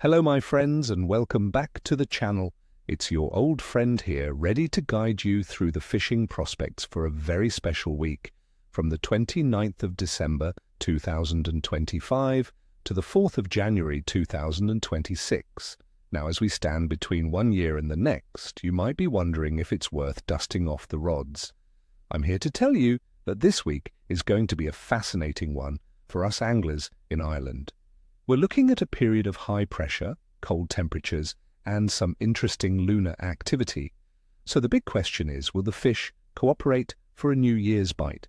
Hello my friends and welcome back to the channel. It's your old friend here, ready to guide you through the fishing prospects for a very special week, from the 29th of December 2025 to the 4th of January 2026. Now, as we stand between one year and the next, you might be wondering if it's worth dusting off the rods. I'm here to tell you that this week is going to be a fascinating one for us anglers in Ireland. We're looking at a period of high pressure, cold temperatures, and some interesting lunar activity. So the big question is, will the fish cooperate for a New Year's bite?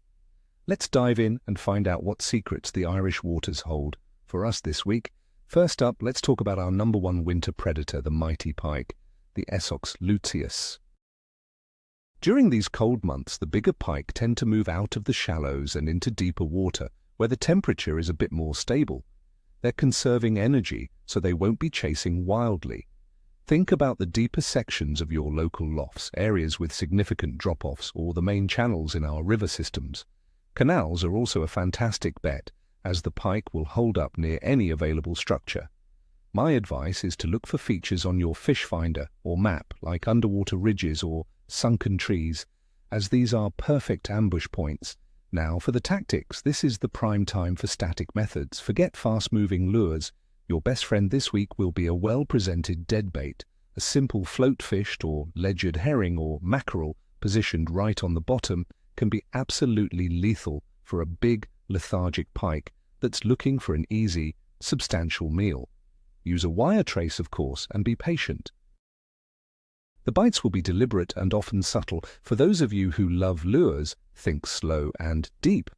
Let's dive in and find out what secrets the Irish waters hold for us this week. First up, let's talk about our number one winter predator, the mighty pike, the Esox luteus. During these cold months, the bigger pike tend to move out of the shallows and into deeper water, where the temperature is a bit more stable. They're conserving energy, so they won't be chasing wildly. Think about the deeper sections of your local loughs, areas with significant drop-offs, or the main channels in our river systems. Canals are also a fantastic bet, as the pike will hold up near any available structure. My advice is to look for features on your fish finder or map, like underwater ridges or sunken trees, as these are perfect ambush points. Now for the tactics, this is the prime time for static methods. Forget fast-moving lures. Your best friend this week will be a well-presented deadbait. A simple float-fished or ledgered herring or mackerel positioned right on the bottom can be absolutely lethal for a big, lethargic pike that's looking for an easy, substantial meal. Use a wire trace, of course, and be patient. The bites will be deliberate and often subtle. For those of you who love lures, think slow and deep.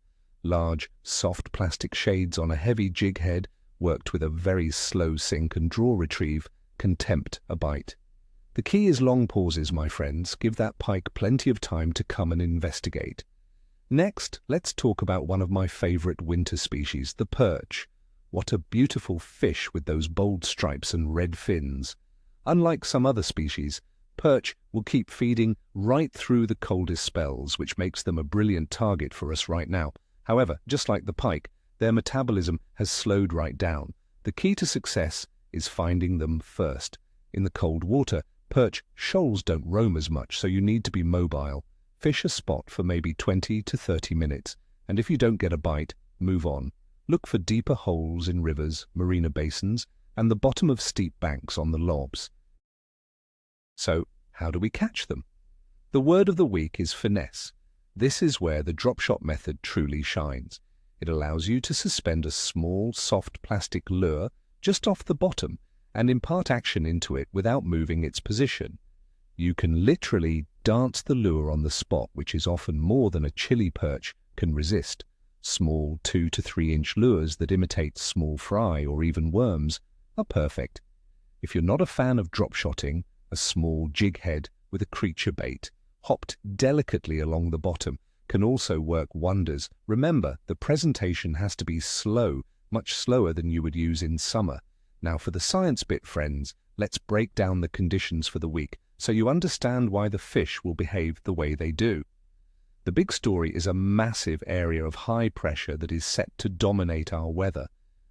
Large, soft plastic shades on a heavy jig head, worked with a very slow sink and draw retrieve, can tempt a bite. The key is long pauses, my friends. Give that pike plenty of time to come and investigate. Next, let's talk about one of my favorite winter species, the perch. What a beautiful fish with those bold stripes and red fins. Unlike some other species, perch will keep feeding right through the coldest spells, which makes them a brilliant target for us right now. However, just like the pike, their metabolism has slowed right down. The key to success is finding them first. In the cold water, perch shoals don't roam as much, so you need to be mobile. Fish a spot for maybe 20 to 30 minutes, and if you don't get a bite, move on. Look for deeper holes in rivers, marina basins, and the bottom of steep banks on the lobs. So, how do we catch them? The word of the week is finesse. This is where the dropshot method truly shines. It allows you to suspend a small, soft plastic lure just off the bottom and impart action into it without moving its position. You can literally dance the lure on the spot, which is often more than a chilly perch can resist. Small 2 to 3 inch lures that imitate small fry or even worms are perfect. If you're not a fan of dropshotting, a small jig head with a creature bait, hopped delicately along the bottom, can also work wonders. Remember, the presentation has to be slow, much slower than you would use in summer. Now for the science bit, friends, let's break down the conditions for the week so you understand why the fish will behave the way they do. The big story is a massive area of high pressure that is set to dominate our weather.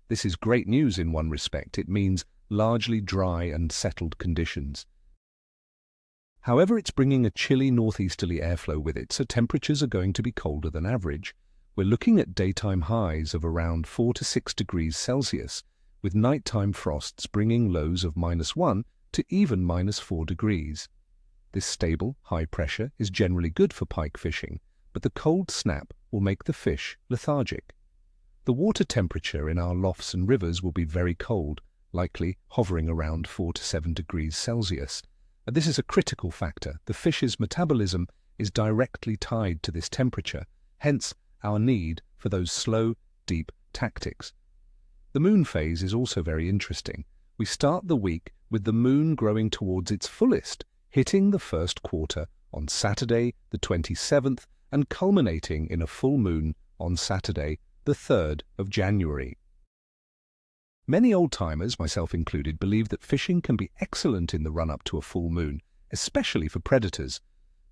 This is great news in one respect. It means largely dry and settled conditions. However, it's bringing a chilly northeasterly airflow with it, so temperatures are going to be colder than average. We're looking at daytime highs of around 4 to 6 degrees Celsius, with nighttime frosts bringing lows of -1 to even -4 degrees. This stable, high pressure is generally good for pike fishing, but the cold snap will make the fish lethargic. The water temperature in our loughs and rivers will be very cold, likely hovering around 4 to 7 degrees Celsius. This is a critical factor. The fish's metabolism is directly tied to this temperature, hence our need for those slow, deep tactics. The moon phase is also very interesting. We start the week with the moon growing towards its fullest, hitting the first quarter on Saturday, the 27th, and culminating in a full moon on Saturday, the 3rd of January. Many old-timers, myself included, believe that fishing can be excellent in the run-up to a full moon, especially for predators.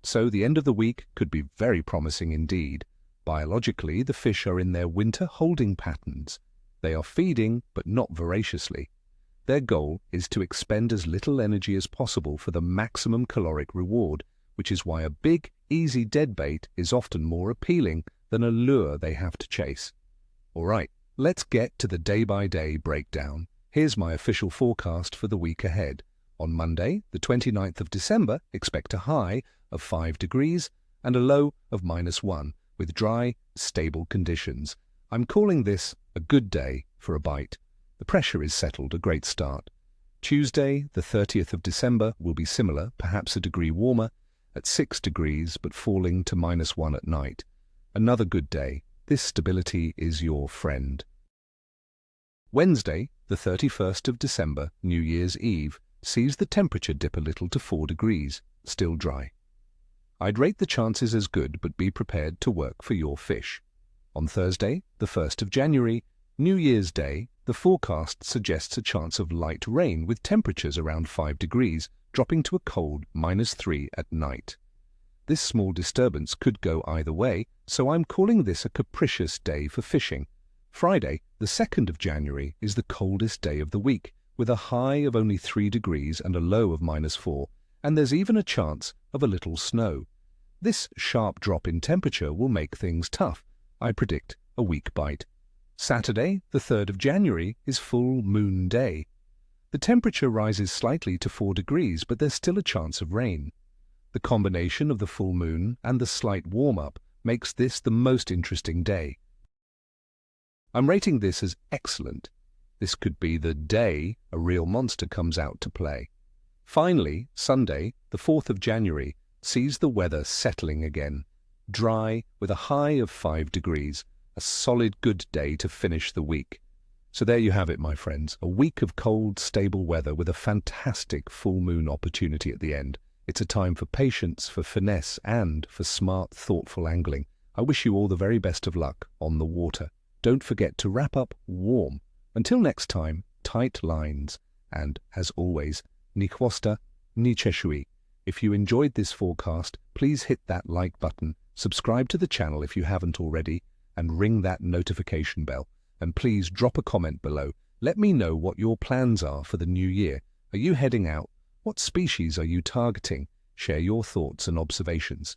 So the end of the week could be very promising indeed. Biologically, the fish are in their winter holding patterns. They are feeding, but not voraciously. Their goal is to expend as little energy as possible for the maximum caloric reward, which is why a big, easy deadbait is often more appealing than a lure they have to chase. Alright, let's get to the day-by-day breakdown. Here's my official forecast for the week ahead. On Monday, the 29th of December, expect a high of 5 degrees and a low of -1, with dry, stable conditions. I'm calling this a good day for a bite. The pressure is settled, a great start. Tuesday, the 30th of December, will be similar, perhaps a degree warmer, at 6 degrees, but falling to -1 at night. Another good day. This stability is your friend. Wednesday, the 31st of December, New Year's Eve, sees the temperature dip a little to 4 degrees, still dry. I'd rate the chances as good, but be prepared to work for your fish. On Thursday, the 1st of January, New Year's Day, the forecast suggests a chance of light rain with temperatures around 5 degrees, dropping to a cold -3 at night. This small disturbance could go either way, so I'm calling this a capricious day for fishing. Friday, the 2nd of January, is the coldest day of the week, with a high of only 3 degrees and a low of -4, and there's even a chance of a little snow. This sharp drop in temperature will make things tough. I predict a weak bite. Saturday, the 3rd of January, is full moon day. The temperature rises slightly to 4 degrees, but there's still a chance of rain. The combination of the full moon and the slight warm-up makes this the most interesting day. I'm rating this as excellent. This could be the day a real monster comes out to play. Finally, Sunday, the 4th of January, sees the weather settling again. Dry, with a high of 5 degrees. A solid good day to finish the week. So there you have it, my friends. A week of cold, stable weather with a fantastic full moon opportunity at the end. It's a time for patience, for finesse, and for smart, thoughtful angling. I wish you all the very best of luck on the water. Don't forget to wrap up warm. Until next time, tight lines. And, as always, ni chwosta, ni cheshui. If you enjoyed this forecast, please hit that like button, subscribe to the channel if you haven't already, and ring that notification bell. And please drop a comment below. Let me know what your plans are for the new year. Are you heading out? What species are you targeting? Share your thoughts and observations.